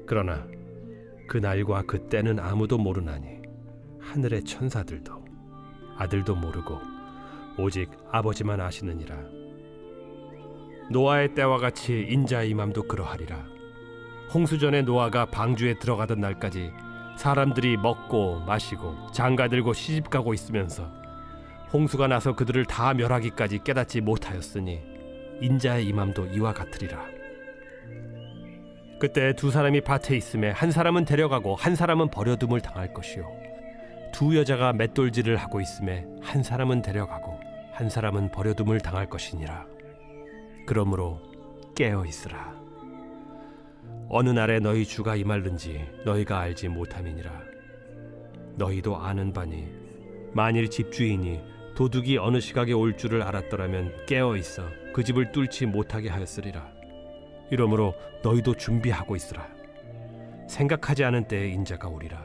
그러나 그날과 그때는 아무도 모르나니 하늘의 천사들도 아들도 모르고 오직 아버지만 아시느니라. 노아의 때와 같이 인자의 임함도 그러하리라. 홍수전에 노아가 방주에 들어가던 날까지 사람들이 먹고 마시고 장가들고 시집가고 있으면서 홍수가 나서 그들을 다 멸하기까지 깨닫지 못하였으니 인자의 임함도 이와 같으리라. 그때 두 사람이 밭에 있음에 한 사람은 데려가고 한 사람은 버려둠을 당할 것이요, 두 여자가 맷돌질을 하고 있음에 한 사람은 데려가고 한 사람은 버려둠을 당할 것이니라. 그러므로 깨어 있으라. 어느 날에 너희 주가 임할는지 너희가 알지 못함이니라. 너희도 아는 바니 만일 집주인이 도둑이 어느 시각에 올 줄을 알았더라면 깨어 있어 그 집을 뚫지 못하게 하였으리라. 이러므로 너희도 준비하고 있으라. 생각하지 않은 때에 인자가 오리라.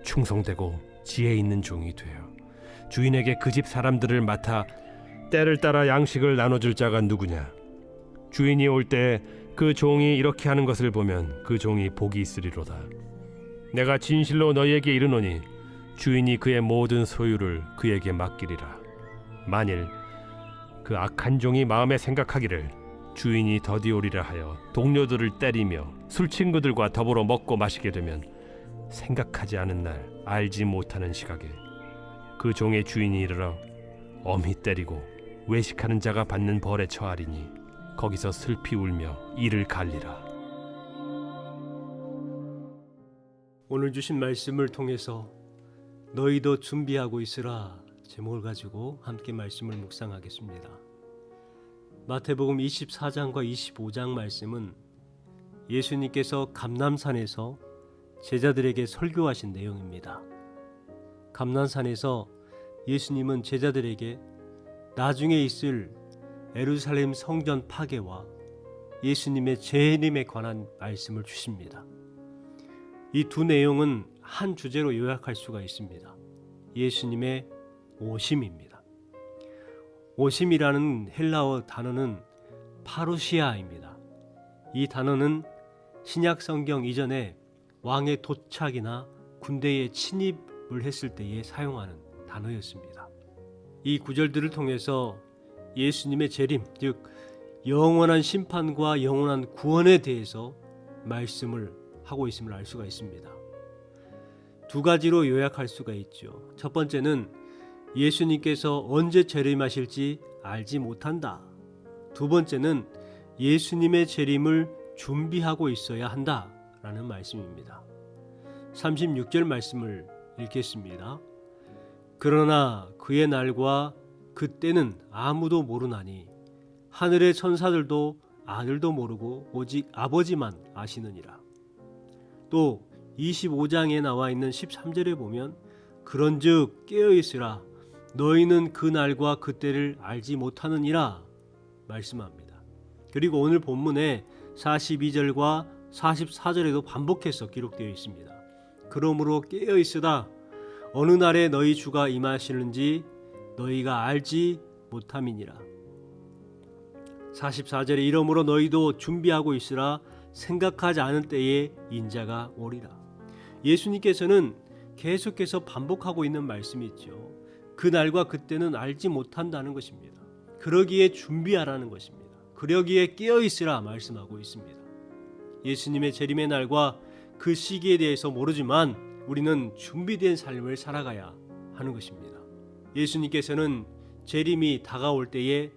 충성되고 지혜 있는 종이 되어 주인에게 그 집 사람들을 맡아 때를 따라 양식을 나눠줄 자가 누구냐? 주인이 올 때 그 종이 이렇게 하는 것을 보면 그 종이 복이 있으리로다. 내가 진실로 너희에게 이르노니 주인이 그의 모든 소유를 그에게 맡기리라. 만일 그 악한 종이 마음에 생각하기를 주인이 더디 오리라 하여 동료들을 때리며 술 친구들과 더불어 먹고 마시게 되면 생각하지 않은 날 알지 못하는 시각에 그 종의 주인이 이르러 엄히 때리고 외식하는 자가 받는 벌에 처하리니 거기서 슬피 울며 이를 갈리라. 오늘 주신 말씀을 통해서 너희도 준비하고 있으라 제목을 가지고 함께 말씀을 묵상하겠습니다. 마태복음 24장과 25장 말씀은 예수님께서 감람산에서 제자들에게 설교하신 내용입니다. 감람산에서 예수님은 제자들에게 나중에 있을 예루살렘 성전 파괴와 예수님의 재림에 관한 말씀을 주십니다. 이 두 내용은 한 주제로 요약할 수가 있습니다. 예수님의 오심입니다. 오심이라는 헬라어 단어는 파루시아입니다. 이 단어는 신약 성경 이전에 왕의 도착이나 군대에 침입을 했을 때에 사용하는 단어였습니다. 이 구절들을 통해서 예수님의 재림, 즉 영원한 심판과 영원한 구원에 대해서 말씀을 하고 있음을 알 수가 있습니다. 두 가지로 요약할 수가 있죠. 첫 번째는 예수님께서 언제 재림하실지 알지 못한다. 두 번째는 예수님의 재림을 준비하고 있어야 한다라는 말씀입니다. 36절 말씀을 읽겠습니다. 그러나 그의 날과 그때는 아무도 모르나니 하늘의 천사들도 아들도 모르고 오직 아버지만 아시느니라. 또 25장에 나와 있는 13절에 보면 그런즉 깨어있으라 너희는 그 날과 그때를 알지 못하느니라 말씀합니다. 그리고 오늘 본문에 42절과 44절에도 반복해서 기록되어 있습니다. 그러므로 깨어있으다 어느 날에 너희 주가 임하시는지 너희가 알지 못함이니라. 44절에 이러므로 너희도 준비하고 있으라 생각하지 않은 때에 인자가 오리라. 예수님께서는 계속해서 반복하고 있는 말씀이 있죠. 그 날과 그때는 알지 못한다는 것입니다. 그러기에 준비하라는 것입니다. 그러기에 깨어있으라 말씀하고 있습니다. 예수님의 재림의 날과 그 시기에 대해서 모르지만 우리는 준비된 삶을 살아가야 하는 것입니다. 예수님께서는 재림이 다가올 때에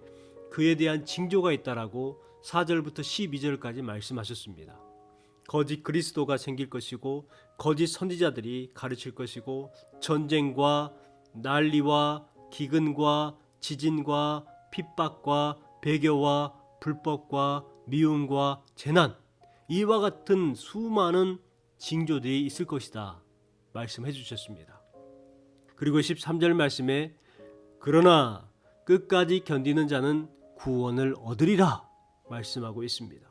그에 대한 징조가 있다라고 4절부터 12절까지 말씀하셨습니다. 거짓 그리스도가 생길 것이고 거짓 선지자들이 가르칠 것이고 전쟁과 난리와 기근과 지진과 핍박과 배교와 불법과 미움과 재난, 이와 같은 수많은 징조들이 있을 것이다 말씀해 주셨습니다. 그리고 13절 말씀에 그러나 끝까지 견디는 자는 구원을 얻으리라 말씀하고 있습니다.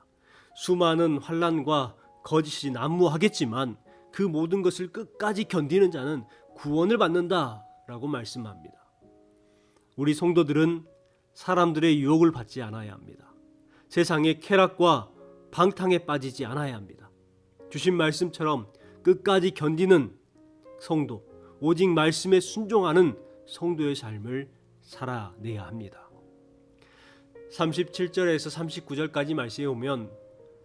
수많은 환난과 거짓이 난무하겠지만 그 모든 것을 끝까지 견디는 자는 구원을 받는다라고 말씀합니다. 우리 성도들은 사람들의 유혹을 받지 않아야 합니다. 세상의 쾌락과 방탕에 빠지지 않아야 합니다. 주신 말씀처럼 끝까지 견디는 성도, 오직 말씀에 순종하는 성도의 삶을 살아내야 합니다. 37절에서 39절까지 말씀에 보면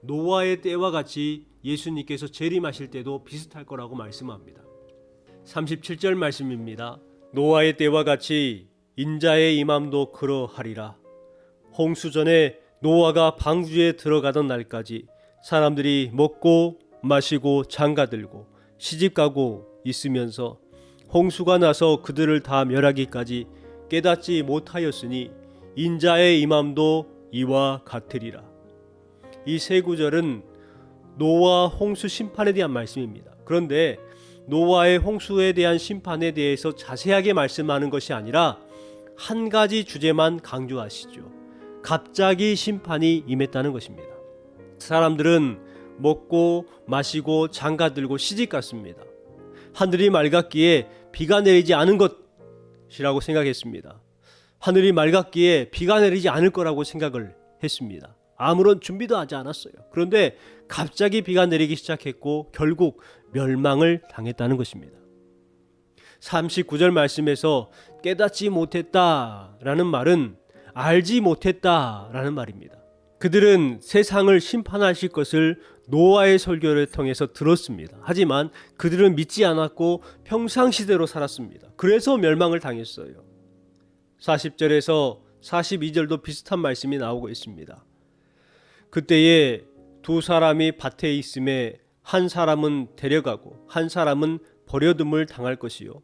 노아의 때와 같이 예수님께서 재림하실 때도 비슷할 거라고 말씀합니다. 37절 말씀입니다. 노아의 때와 같이 인자의 임함도 그러하리라. 홍수 전에 노아가 방주에 들어가던 날까지 사람들이 먹고 마시고 장가들고 시집가고 있으면서 홍수가 나서 그들을 다 멸하기까지 깨닫지 못하였으니 인자의 임함도 이와 같으리라. 이 세 구절은 노아 홍수 심판에 대한 말씀입니다. 그런데 노아의 홍수에 대한 심판에 대해서 자세하게 말씀하는 것이 아니라 한 가지 주제만 강조하시죠. 갑자기 심판이 임했다는 것입니다. 사람들은 먹고 마시고 장가들고 시집갔습니다. 하늘이 맑았기에 비가 내리지 않은 것이라고 생각했습니다. 하늘이 맑았기에 비가 내리지 않을 거라고 생각을 했습니다. 아무런 준비도 하지 않았어요. 그런데 갑자기 비가 내리기 시작했고 결국 멸망을 당했다는 것입니다. 39절 말씀에서 깨닫지 못했다라는 말은 알지 못했다라는 말입니다. 그들은 세상을 심판하실 것을 노아의 설교를 통해서 들었습니다. 하지만 그들은 믿지 않았고 평상시대로 살았습니다. 그래서 멸망을 당했어요. 40절에서 42절도 비슷한 말씀이 나오고 있습니다. 그때에 두 사람이 밭에 있음에 한 사람은 데려가고 한 사람은 버려둠을 당할 것이요.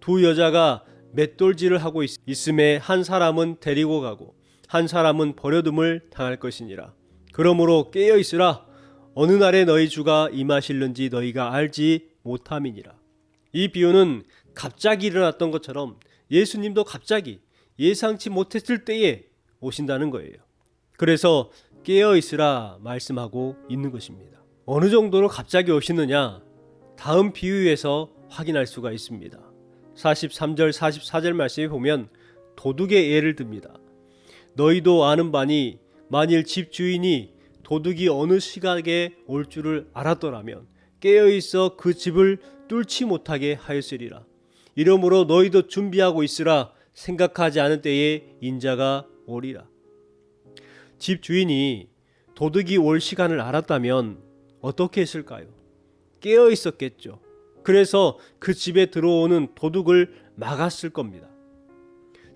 두 여자가 맷돌질을 하고 있음에 한 사람은 데리고 가고 한 사람은 버려둠을 당할 것이니라. 그러므로 깨어 있으라. 어느 날에 너희 주가 임하실는지 너희가 알지 못함이니라. 이 비유는 갑자기 일어났던 것처럼 예수님도 갑자기 예상치 못했을 때에 오신다는 거예요. 그래서 깨어 있으라 말씀하고 있는 것입니다. 어느 정도로 갑자기 오시느냐? 다음 비유에서 확인할 수가 있습니다. 43절 44절 말씀에 보면 도둑의 예를 듭니다. 너희도 아는 바니 만일 집주인이 도둑이 어느 시각에 올 줄을 알았더라면 깨어있어 그 집을 뚫지 못하게 하였으리라. 이러므로 너희도 준비하고 있으라. 생각하지 않은 때에 인자가 오리라. 집주인이 도둑이 올 시간을 알았다면 어떻게 했을까요? 깨어 있었겠죠. 그래서 그 집에 들어오는 도둑을 막았을 겁니다.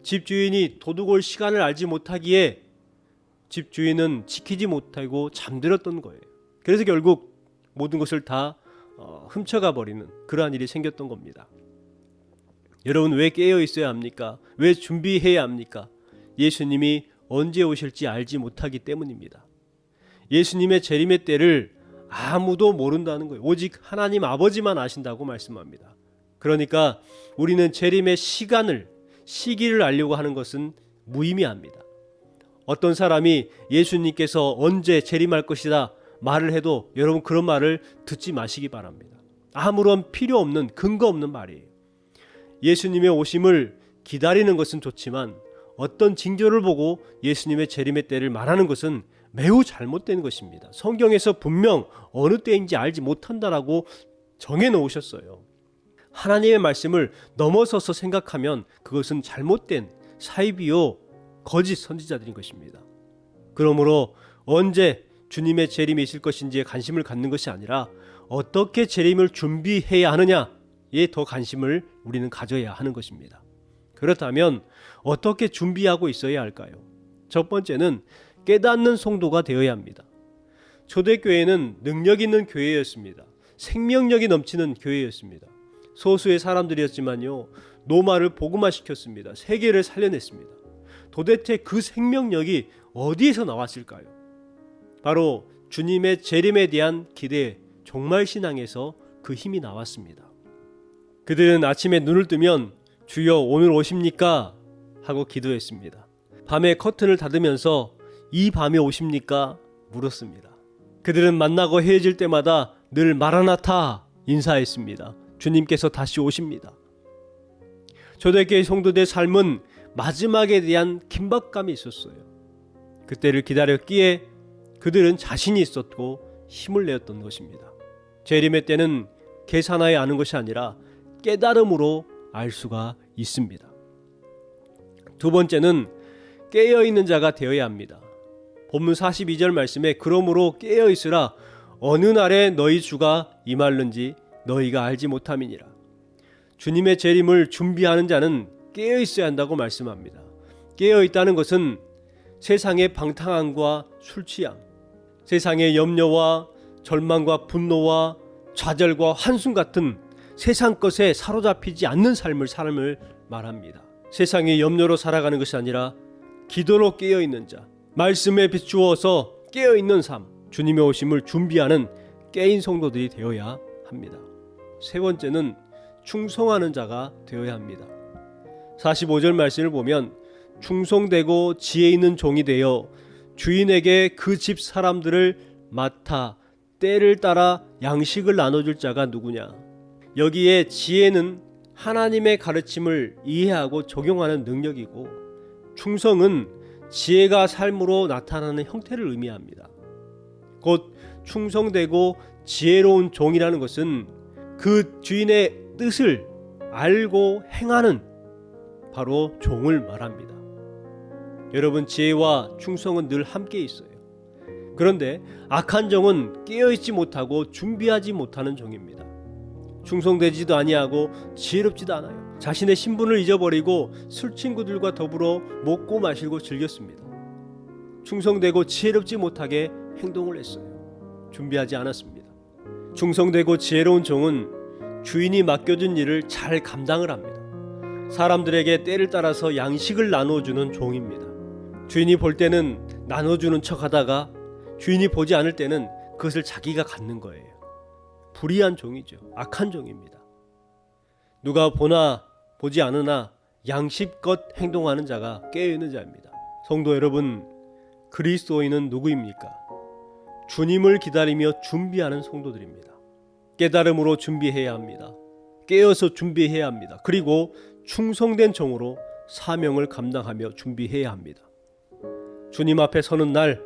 집주인이 도둑 올 시간을 알지 못하기에 집주인은 지키지 못하고 잠들었던 거예요. 그래서 결국 모든 것을 다 훔쳐가 버리는 그러한 일이 생겼던 겁니다. 여러분, 왜 깨어 있어야 합니까? 왜 준비해야 합니까? 예수님이 언제 오실지 알지 못하기 때문입니다. 예수님의 재림의 때를 아무도 모른다는 거예요. 오직 하나님 아버지만 아신다고 말씀합니다. 그러니까 우리는 재림의 시기를 알려고 하는 것은 무의미합니다. 어떤 사람이 예수님께서 언제 재림할 것이다 말을 해도 여러분 그런 말을 듣지 마시기 바랍니다. 아무런 필요 없는 근거 없는 말이에요. 예수님의 오심을 기다리는 것은 좋지만 어떤 징조를 보고 예수님의 재림의 때를 말하는 것은 매우 잘못된 것입니다. 성경에서 분명 어느 때인지 알지 못한다라고 정해놓으셨어요. 하나님의 말씀을 넘어서서 생각하면 그것은 잘못된 사이비요 거짓 선지자들인 것입니다. 그러므로 언제 주님의 재림이 있을 것인지에 관심을 갖는 것이 아니라 어떻게 재림을 준비해야 하느냐에 더 관심을 우리는 가져야 하는 것입니다. 그렇다면 어떻게 준비하고 있어야 할까요? 첫 번째는 깨닫는 성도가 되어야 합니다. 초대교회는 능력 있는 교회였습니다. 생명력이 넘치는 교회였습니다. 소수의 사람들이었지만요, 노마를 복음화시켰습니다. 세계를 살려냈습니다. 도대체 그 생명력이 어디에서 나왔을까요? 바로 주님의 재림에 대한 기대, 종말 신앙에서 그 힘이 나왔습니다. 그들은 아침에 눈을 뜨면 주여 오늘 오십니까? 하고 기도했습니다. 밤에 커튼을 닫으면서 이 밤에 오십니까? 물었습니다. 그들은 만나고 헤어질 때마다 늘 마라나타 인사했습니다. 주님께서 다시 오십니다. 초대교회 성도들의 삶은 마지막에 대한 긴박감이 있었어요. 그때를 기다렸기에 그들은 자신이 있었고 힘을 내었던 것입니다. 재림의 때는 계산하여 아는 것이 아니라 깨달음으로 알 수가 있습니다. 두 번째는 깨어있는 자가 되어야 합니다. 본문 42절 말씀에 그러므로 깨어있으라 어느 날에 너희 주가 임할는지 너희가 알지 못함이니라. 주님의 재림을 준비하는 자는 깨어있어야 한다고 말씀합니다. 깨어있다는 것은 세상의 방탕함과 술취함, 세상의 염려와 절망과 분노와 좌절과 한숨 같은 세상 것에 사로잡히지 않는 삶을 말합니다. 세상의 염려로 살아가는 것이 아니라 기도로 깨어있는 자, 말씀에 비추어서 깨어있는 삶, 주님의 오심을 준비하는 깨인 성도들이 되어야 합니다. 세 번째는 충성하는 자가 되어야 합니다. 45절 말씀을 보면 충성되고 지혜 있는 종이 되어 주인에게 그 집 사람들을 맡아 때를 따라 양식을 나눠줄 자가 누구냐. 여기에 지혜는 하나님의 가르침을 이해하고 적용하는 능력이고 충성은 지혜가 삶으로 나타나는 형태를 의미합니다. 곧 충성되고 지혜로운 종이라는 것은 그 주인의 뜻을 알고 행하는 바로 종을 말합니다. 여러분, 지혜와 충성은 늘 함께 있어요. 그런데 악한 종은 깨어있지 못하고 준비하지 못하는 종입니다. 충성되지도 아니하고 지혜롭지도 않아요. 자신의 신분을 잊어버리고 술 친구들과 더불어 먹고 마시고 즐겼습니다. 충성되고 지혜롭지 못하게 행동을 했어요. 준비하지 않았습니다. 충성되고 지혜로운 종은 주인이 맡겨준 일을 잘 감당을 합니다. 사람들에게 때를 따라서 양식을 나눠주는 종입니다. 주인이 볼 때는 나눠주는 척하다가 주인이 보지 않을 때는 그것을 자기가 갖는 거예요. 불의한 종이죠. 악한 종입니다. 누가 보나 보지 않으나 양심껏 행동하는 자가 깨어있는 자입니다. 성도 여러분, 그리스도인은 누구입니까? 주님을 기다리며 준비하는 성도들입니다. 깨달음으로 준비해야 합니다. 깨어서 준비해야 합니다. 그리고 충성된 종으로 사명을 감당하며 준비해야 합니다. 주님 앞에 서는 날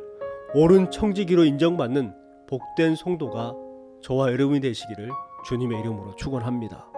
옳은 청지기로 인정받는 복된 성도가 저와 여러분이 되시기를 주님의 이름으로 축원합니다.